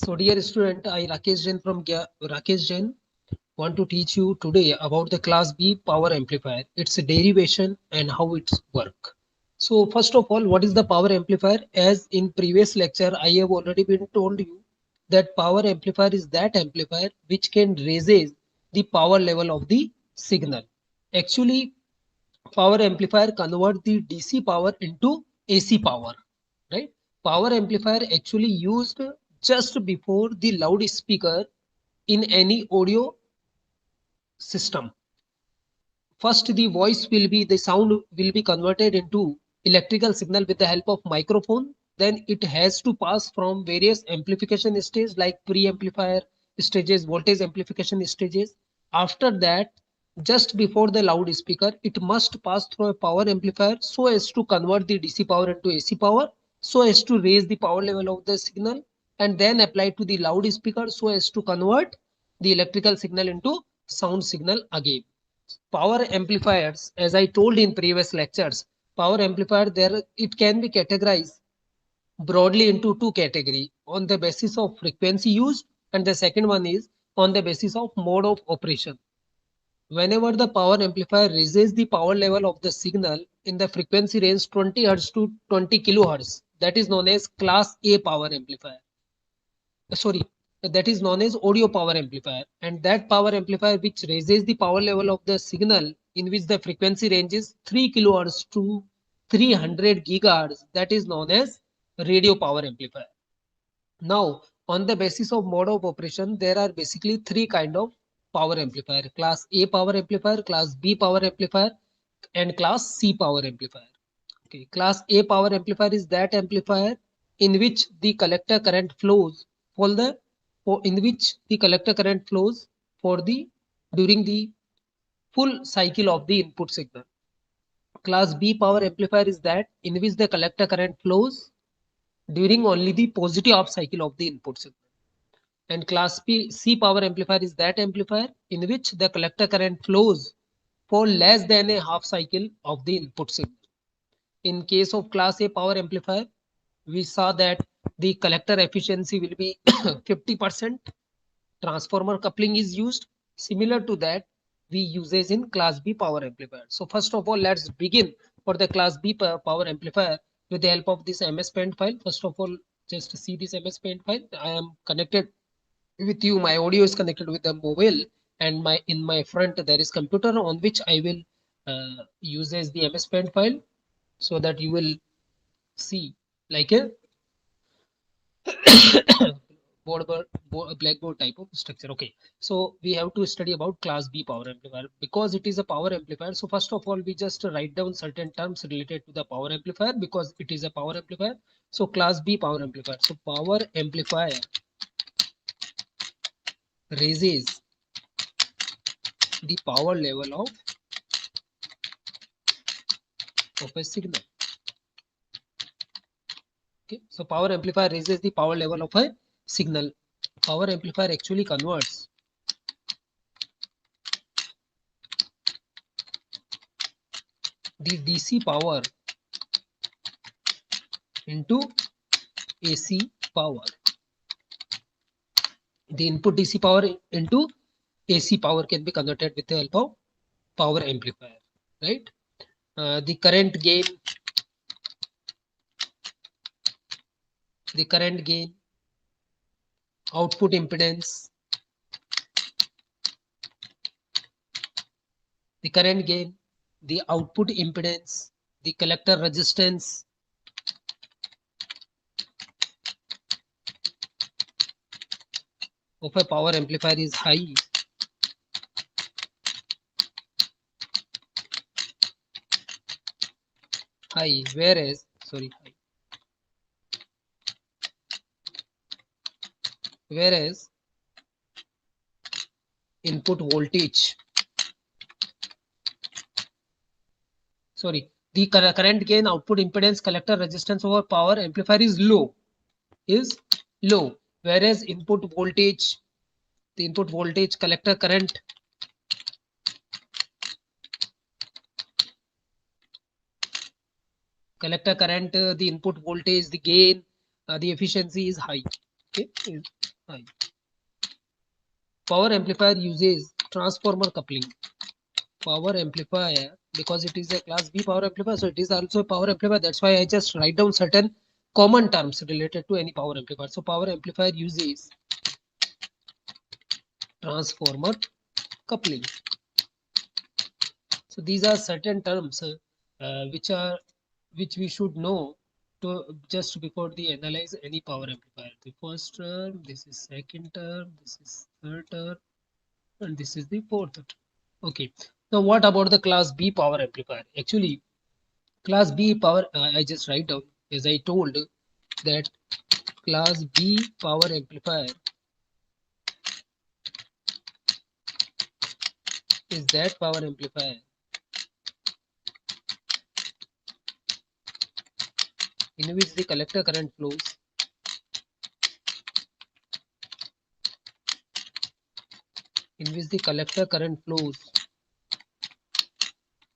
So dear student, I Rakesh Jain from Rakesh Jain want to teach you today about the class B power amplifier, its derivation and how it's work. So first of all, what is the power amplifier? As in previous lecture, I have already been told you that power amplifier is that amplifier which can raises the power level of the signal. Actually, power amplifier convert the DC power into AC power, right? Power amplifier actually used just before the loudspeaker in any audio system. First, the sound will be converted into electrical signal with the help of microphone. Then it has to pass from various amplification stages like pre-amplifier stages, voltage amplification stages. After that, just before the loudspeaker, it must pass through a power amplifier so as to convert the DC power into AC power, so as to raise the power level of the signal, and then apply to the loudspeaker so as to convert the electrical signal into sound signal again. Power amplifiers, as I told in previous lectures, power amplifier there it can be categorized broadly into two categories on the basis of frequency used, and the second one is on the basis of mode of operation. Whenever the power amplifier raises the power level of the signal in the frequency range 20 Hz to 20 kilohertz, that is known as class A power amplifier. Sorry, that is known as audio power amplifier, and that power amplifier which raises the power level of the signal in which the frequency range is 3 kilohertz to 300 gigahertz, that is known as radio power amplifier. Now, on the basis of mode of operation, there are basically three kind of power amplifier: class A power amplifier, class B power amplifier, and class C power amplifier. Okay, class A power amplifier is that amplifier in which the collector current flows for the for the during the full cycle of the input signal. Class B power amplifier is that in which the collector current flows during only the positive half cycle of the input signal. And C power amplifier is that amplifier in which the collector current flows for less than a half cycle of the input signal. In case of class A power amplifier, we saw that the collector efficiency will be 50%. Transformer coupling is used. Similar to that, we uses in class B power amplifier. So first of all, let's begin for the class B power amplifier with the help of this MS Paint file. First of all, just see this MS Paint file. I am connected with you. My audio is connected with the mobile, and in my front there is computer on which I will uses the MS Paint file, so that you will see like a blackboard type of structure. Okay, so we have to study about class B power amplifier because it is a power amplifier. So first of all, we just write down certain terms related to the power amplifier because it is a power amplifier. So class B power amplifier. So power amplifier raises the power level of a signal. Okay, so power amplifier raises the power level of a signal. Power amplifier actually converts the DC power into AC power. The input DC power into AC power can be converted with the help of power amplifier, right? The current gain, output impedance, the output impedance, the collector resistance, of a power amplifier is high. Whereas input voltage, the current gain, output impedance, collector resistance over power amplifier is low, whereas input voltage, collector current, the input voltage, the gain, the efficiency is high. Okay, high. Power amplifier uses transformer coupling. Power amplifier, because it is a class B power amplifier, so it is also a power amplifier. That's why I just write down certain common terms related to any power amplifier. So power amplifier uses transformer coupling. So these are certain terms which we should know to just before the analyze any power amplifier. The first term, this is second term, this is third term, and this is the fourth term. Okay. Now what about the class B power amplifier? Actually, class B power, I just write down as I told that class B power amplifier is that power amplifier in which the collector current flows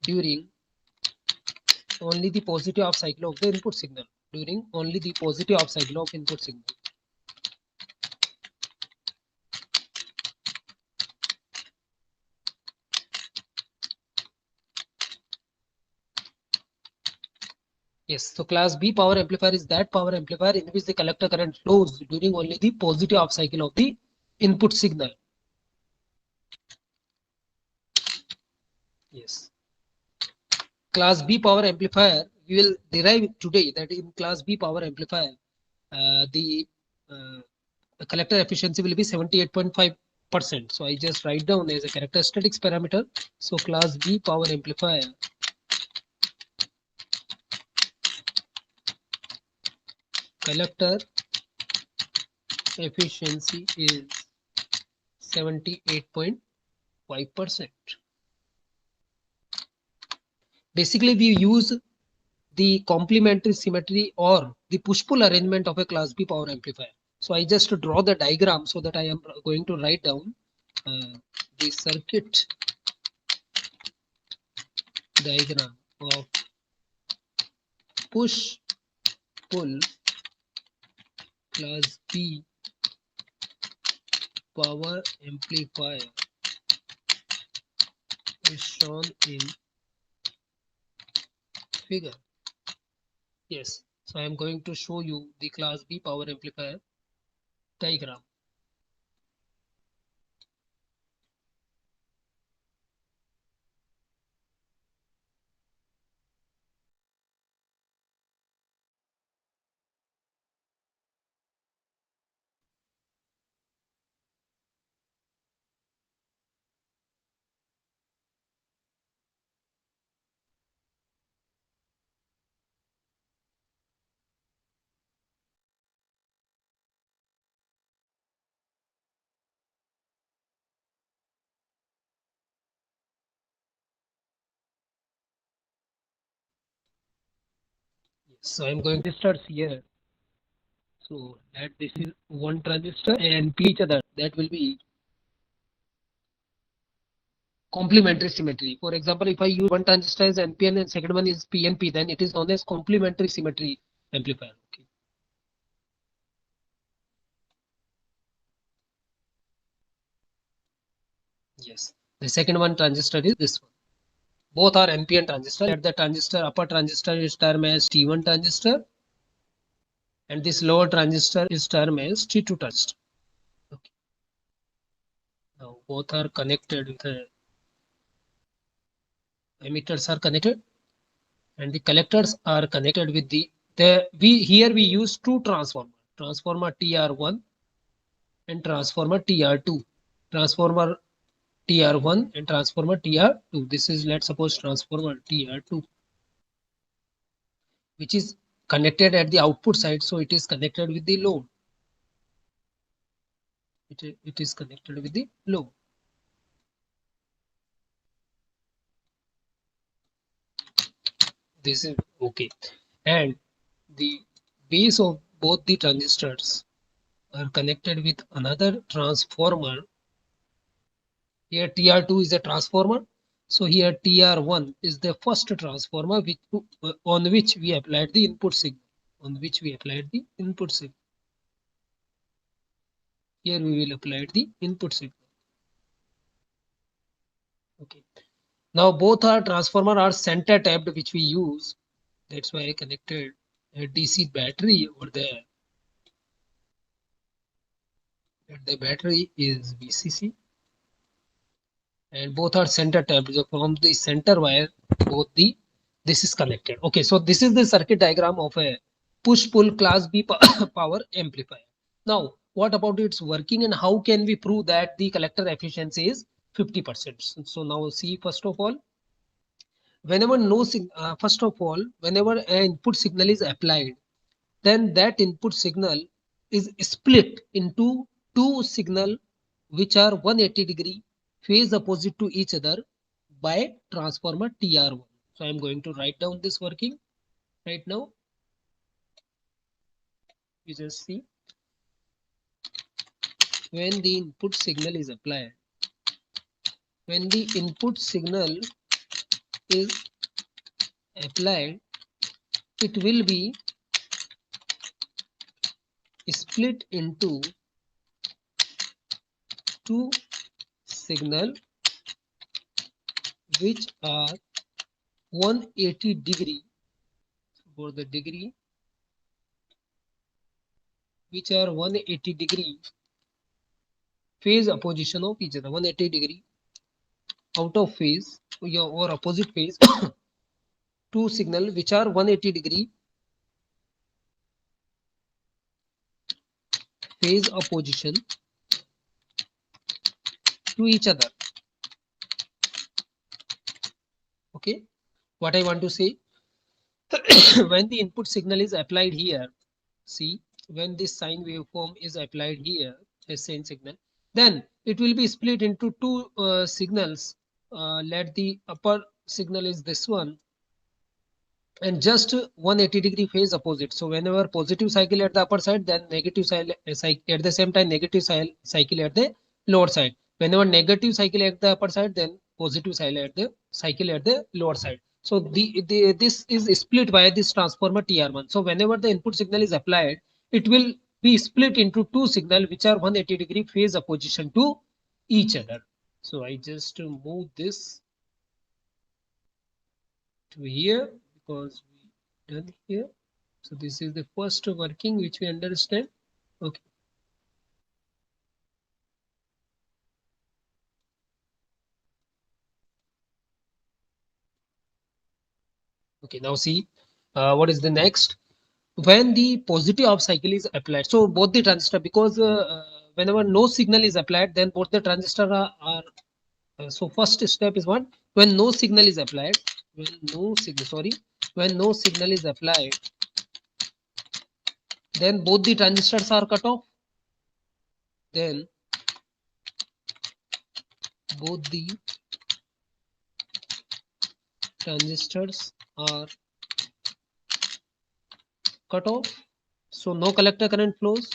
during only the positive half cycle of the input signal. During only the positive half cycle of input signal. Yes, so class B power amplifier is that power amplifier in which the collector current flows during only the positive half cycle of the input signal. Yes. Class B power amplifier, we will derive today that in class B power amplifier, the collector efficiency will be 78.5%. So I just write down as a characteristics parameter. So class B power amplifier collector efficiency is 78.5%. Basically, we use the complementary symmetry or the push-pull arrangement of a class B power amplifier. So I just draw the diagram so that I am going to write down the circuit diagram of push-pull class B power amplifier is shown in figure. Yes, so I am going to show you the class B power amplifier diagram. So I'm going to start here. So that this is one transistor and each other, that will be complementary symmetry. For example, if I use one transistor as NPN and second one is PNP, then it is known as complementary symmetry amplifier. Okay. Yes. The second one transistor is this one. Both are NPN transistor. At the transistor, upper transistor is termed as T1 transistor, and this lower transistor is termed as T2 transistor. Okay. Now both are connected with the emitters are connected, and the collectors are connected with the here we use two transformer TR1 and transformer TR2. Transformer TR1 and transformer TR2. This is, let's suppose, transformer TR2, which is connected at the output side, so it is connected with the load. It is connected with the load. This is okay. And the base of both the transistors are connected with another transformer. Here TR2 is a transformer. So here TR1 is the first transformer on which we applied the input signal. Yes. Here we will apply the input signal. Okay. Now both our transformer are center tapped, which we use. That's why I connected a DC battery over there. And the battery is VCC. And both are center tapped. So from the center wire, this is connected. Okay, so this is the circuit diagram of a push-pull class B power amplifier. Now, what about its working and how can we prove that the collector efficiency is 50%? So now see, first of all, whenever an input signal is applied, then that input signal is split into two signal which are 180-degree phase opposite to each other by transformer TR1. So I am going to write down this working right now. You just see, when the input signal is applied, when the input signal is applied, it will be split into two signal which are 180-degree for the degree, which are 180-degree phase opposition of each other, 180-degree out of phase or opposite phase. Two signal which are 180-degree phase opposition to each other. Okay, what I want to say, when the input signal is applied here, see, when this sine waveform is applied here, a sine signal, then it will be split into two signals. Let the upper signal is this one, and just 180-degree phase opposite. So whenever positive cycle at the upper side, then negative cycle at the same time, negative cycle at the lower side. Whenever negative cycle at the upper side, then positive cycle at the lower side. So this is split by this transformer TR1. So whenever the input signal is applied, it will be split into two signal which are 180-degree phase opposition to each other. So I just move this to here because we done here. So this is the first working which we understand. Okay. Okay, now see what is the next. When the positive off cycle is applied, so both the transistor, because whenever no signal is applied, then both the transistor are so first step is what, when no signal is applied, when no signal is applied, then both the transistors are cut off. Then both the transistors are cut off, so no collector current flows.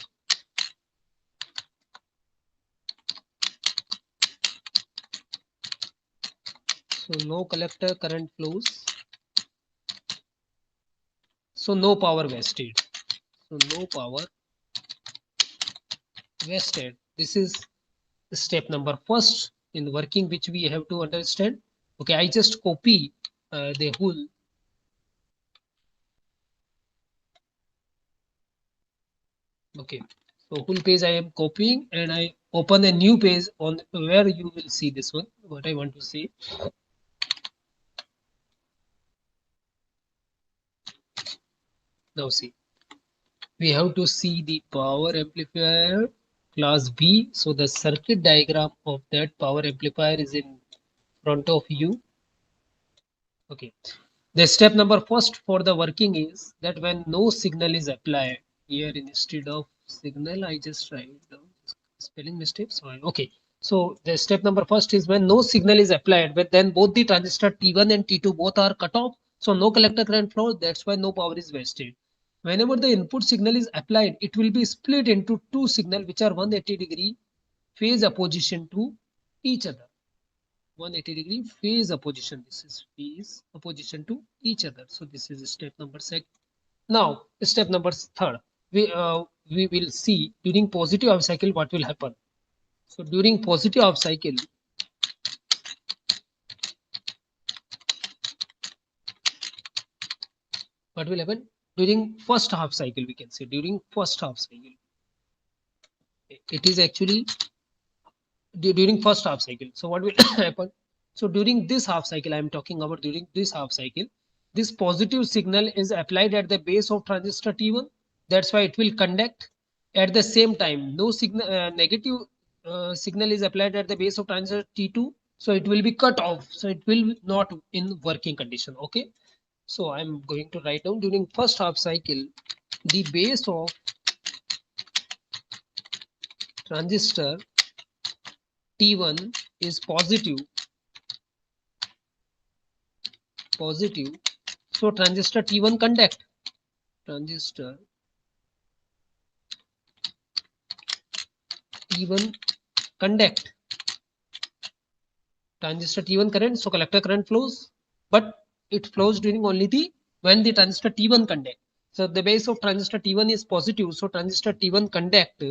So no collector current flows, so no power wasted. So no power wasted. This is step number first in working which we have to understand. Okay, I just copy the whole. Okay, so whole page I am copying and I open a new page on where you will see this one, what I want to say. Now see, we have to see the power amplifier class B. So the circuit diagram of that power amplifier is in front of you. Okay, the step number first for the working is that when no signal is applied, here instead of signal I just write down spelling mistake. So okay, so the step number first is when no signal is applied, but then both the transistor T1 and T2 both are cut off, so no collector current flows. That's why no power is wasted. Whenever the input signal is applied, it will be split into two signal which are 180-degree phase opposition to each other. 180-degree phase opposition. This is phase opposition to each other. So this is step number second. Now step number third. we will see during positive half cycle what will happen. So during positive half cycle, what will happen? During first half cycle, we can say during first half cycle, it is actually during first half cycle. So what will happen? So during this half cycle, I am talking about during this half cycle, this positive signal is applied at the base of transistor T1. That's why it will conduct. At the same time, no signal, negative signal is applied at the base of transistor T2. So it will be cut off. So it will not in working condition. Okay. So I'm going to write down during first half cycle, the base of transistor T1 is positive. So transistor T1 conduct. Transistor T1 conduct. Transistor T1 current, so collector current flows, but it flows during only the when the transistor T1 conduct. So the base of transistor T1 is positive, so transistor T1 conduct,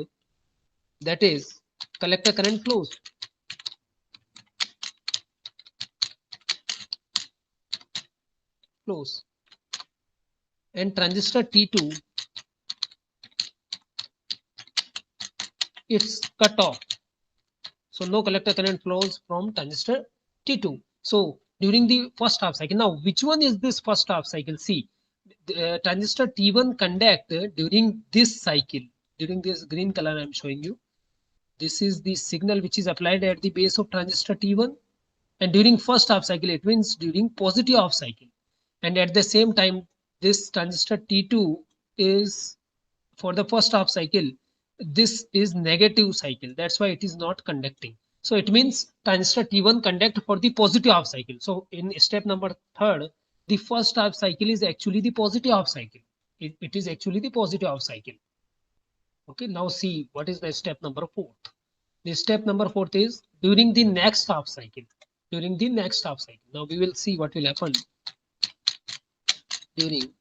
that is collector current flows. And transistor T2, it's cut off. So no collector current flows from transistor T2. So during the first half cycle, now which one is this first half cycle? See, transistor T1 conduct during this cycle, during this green color I'm showing you. This is the signal which is applied at the base of transistor T1. And during first half cycle, it means during positive half cycle. And at the same time, this transistor T2 is for the first half cycle. This is negative cycle. That's why it is not conducting. So it means transistor T1 conduct for the positive half cycle. So in step number 3, the first half cycle is actually the positive half cycle. It is actually the positive half cycle. Okay, now see what is the step number 4. The step number 4 is during the next half cycle. During the next half cycle. Now we will see what will happen during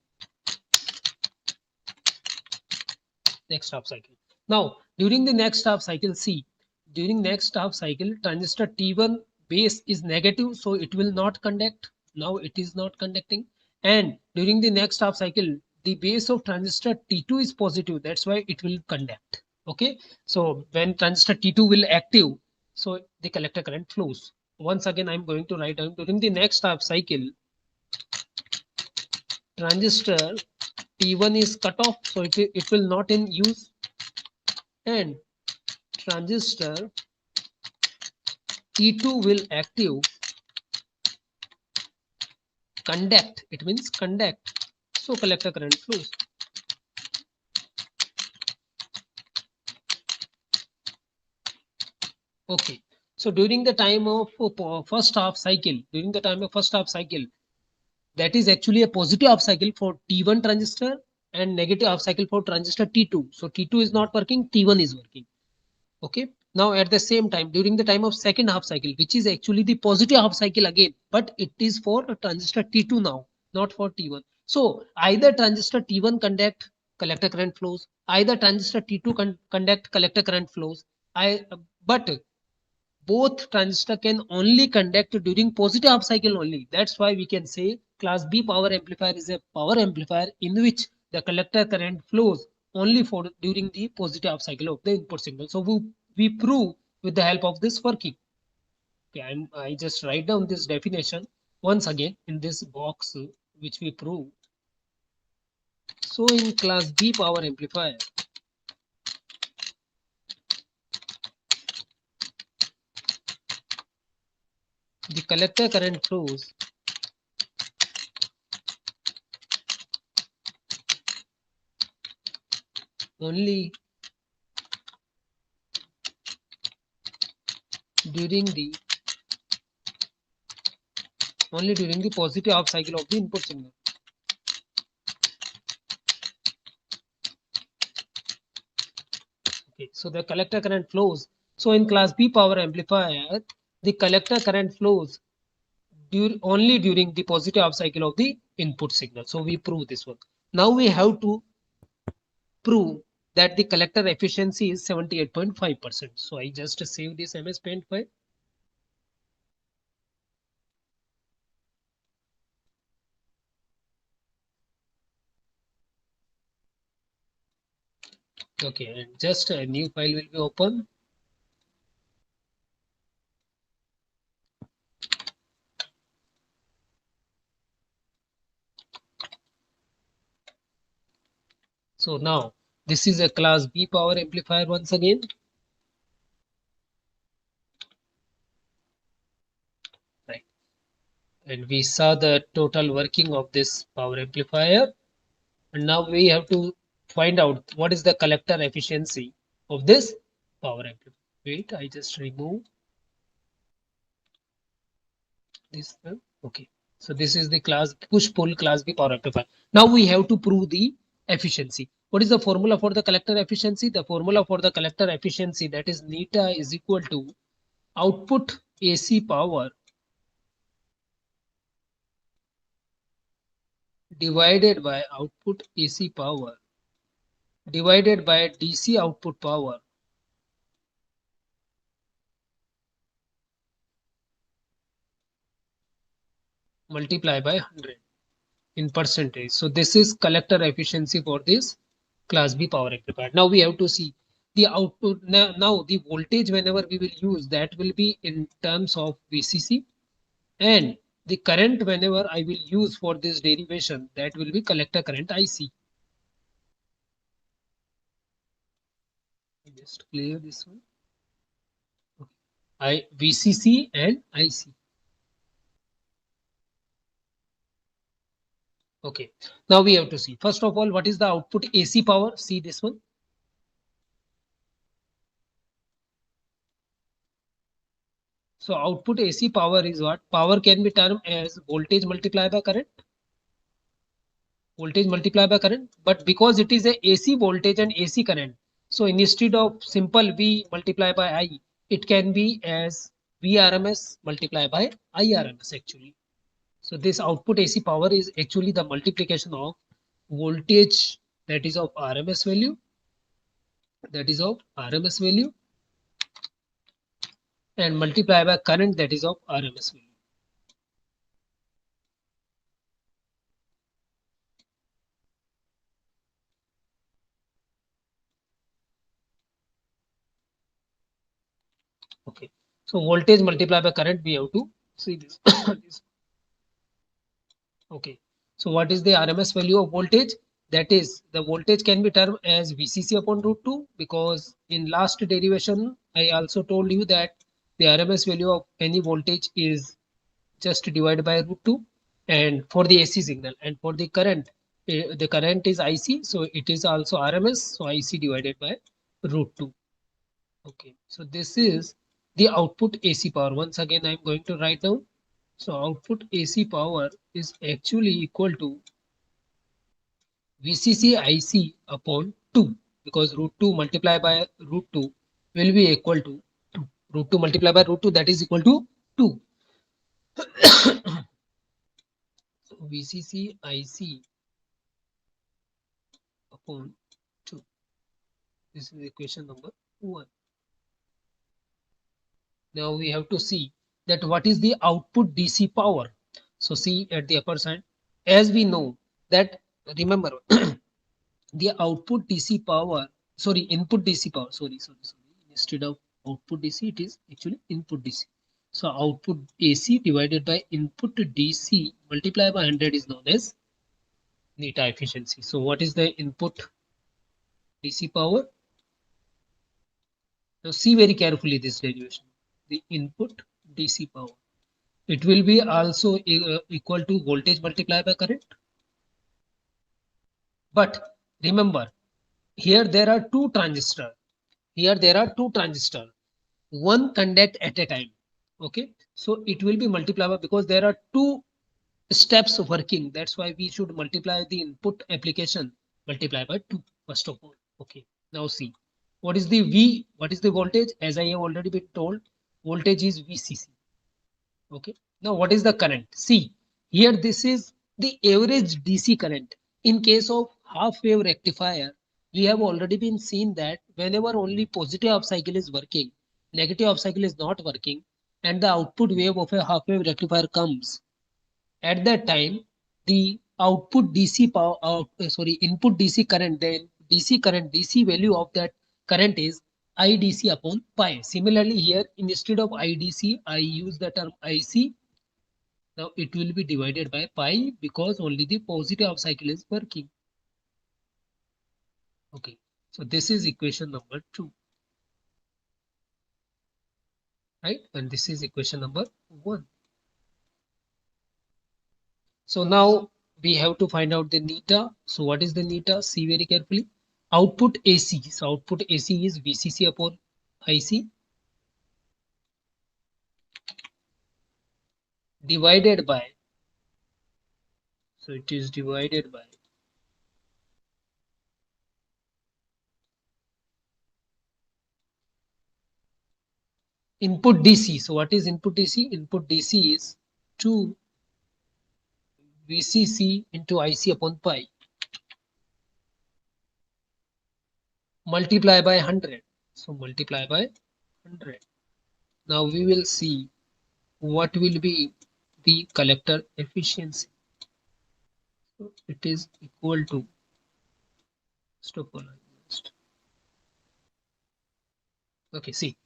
next half cycle. Now during the next half cycle, see, during next half cycle, transistor T1 base is negative, so it will not conduct. Now it is not conducting. And during the next half cycle, the base of transistor T2 is positive. That's why it will conduct. Okay. So when transistor T2 will active, so the collector current flows. Once again, I'm going to write down during the next half cycle, transistor T1 is cut off, so it will not in use. And transistor T2 will active, conduct, it means conduct, so collector current flows. Okay, so during the time of first half cycle, that is actually a positive half cycle for T1 transistor and negative half cycle for transistor T2. So T2 is not working, T1 is working. Okay. Now at the same time, during the time of second half cycle, which is actually the positive half cycle again, but it is for transistor T2 now, not for T1. So either transistor T1 conduct, collector current flows, either transistor T2 conduct, collector current flows. But both transistor can only conduct during positive half cycle only. That's why we can say class B power amplifier is a power amplifier in which the collector current flows only for during the positive half cycle of the input signal. So we prove with the help of this working. Okay, and I just write down this definition once again in this box which we prove. So in class B power amplifier, the collector current flows only during the positive half cycle of the input signal. Okay, so the collector current flows. So in class B power amplifier, the collector current flows only during the positive half cycle of the input signal. So we prove this one. Now we have to prove that the collector efficiency is 78.5%. So I just save this MS Paint file. Okay, and just a new file will be open. So now this is a class B power amplifier once again. Right. And we saw the total working of this power amplifier. And now we have to find out what is the collector efficiency of this power amplifier. Wait, I just remove this one. Okay. So this is the class push pull class B power amplifier. Now we have to prove the efficiency. What is the formula for the collector efficiency? The formula for the collector efficiency, that is neta is equal to output AC power divided by output AC power divided by DC output power multiply by 100 in percentage. So this is collector efficiency for this class B power amplifier. Now we have to see the output. Now the voltage whenever we will use, that will be in terms of VCC, and the current whenever I will use for this derivation, that will be collector current IC. Just clear this one. VCC and IC. Okay. Now we have to see, first of all, what is the output AC power? See this one. So output AC power is what? Power can be termed as voltage multiplied by current. Voltage multiplied by current. But because it is a AC voltage and AC current, so instead of simple V multiplied by I, it can be as VRMS multiplied by IRMS actually. So this output AC power is actually the multiplication of voltage, that is of RMS value, and multiply by current, that is of RMS value. Okay. So voltage multiplied by current, we have to see this. Okay. So what is the RMS value of voltage? That is, the voltage can be termed as VCC upon root 2, because in last derivation, I also told you that the RMS value of any voltage is just divided by root 2, and for the AC signal, and for the current is IC, so it is also RMS, so IC divided by root 2. Okay, so this is the output AC power. Once again, I'm going to write down. So output AC power is actually equal to VCC IC upon 2, because root 2 multiplied by root 2 will be equal to 2. Root 2 multiplied by root 2, that is equal to 2. So VCC IC upon 2. This is equation number 1. Now we have to see that what is the output DC power. So see at the upper side, as we know that, remember, the output DC power, sorry, input DC power, sorry. Instead of output DC, it is actually input DC. So output AC divided by input DC multiplied by 100 is known as neta efficiency. So what is the input DC power? Now see very carefully this derivation. The input DC power, it will be also equal to voltage multiplied by current. But remember, here there are two transistors. One conduct at a time. Okay, so it will be multiplied by, because there are two steps of working. That's why we should multiply the input application multiply by 2 first of all. Okay, now see what is the V, what is the voltage? As I have already been told, voltage is VCC. Okay, now what is the current? See here, this is the average DC current. In case of half wave rectifier, we have already been seen that whenever only positive half cycle is working, negative half cycle is not working, and the output wave of a half wave rectifier comes, at that time the output DC power, input DC current, then DC current, DC value of that current is IDC upon pi. Similarly here, instead of IDC, I use the term IC. Now it will be divided by pi because only the positive half cycle is working. Okay, so this is equation number 2, right? And this is equation number 1. So now we have to find out the neta. So what is the neta? See very carefully. Output AC. So output AC is VCC upon IC divided by. So it is divided by input DC. So what is input DC? Input DC is 2 VCC into IC upon pi multiply by 100. So multiply by 100. Now we will see what will be the collector efficiency. So it is equal to okay, see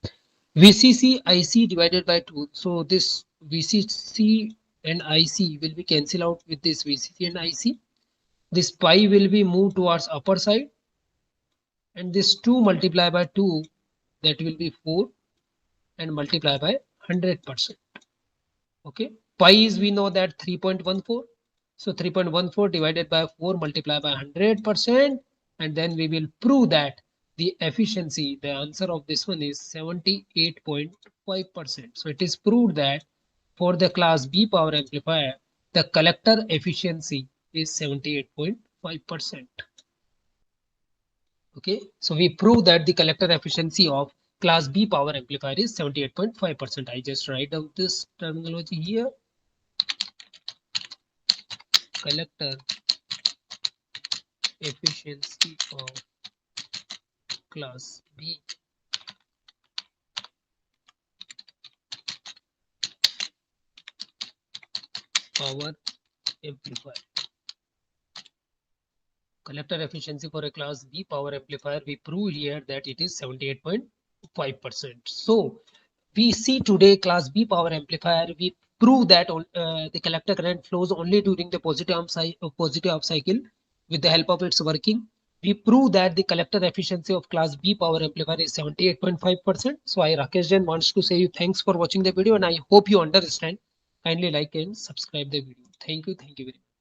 VCC IC divided by 2. So this VCC and IC will be cancelled out with this VCC and IC. This pi will be moved towards upper side, and this 2 multiplied by 2, that will be 4, and multiply by 100%. Okay, pi is, we know that 3.14. So 3.14 divided by 4 multiplied by 100%, and then we will prove that the efficiency, the answer of this one is 78.5%. So it is proved that for the class B power amplifier, the collector efficiency is 78.5%. Okay, so we prove that the collector efficiency of class B power amplifier is 78.5%. I just write down this terminology here. Collector efficiency of class B power amplifier. Collector efficiency for a class B power amplifier, we prove here that it is 78.5%. So we see today class B power amplifier, we prove that the collector current flows only during the positive half cycle with the help of its working. We prove that the collector efficiency of class B power amplifier is 78.5%. So I, Rakesh Jain, wants to say you thanks for watching the video, and I hope you understand. Kindly like and subscribe the video. Thank you very much.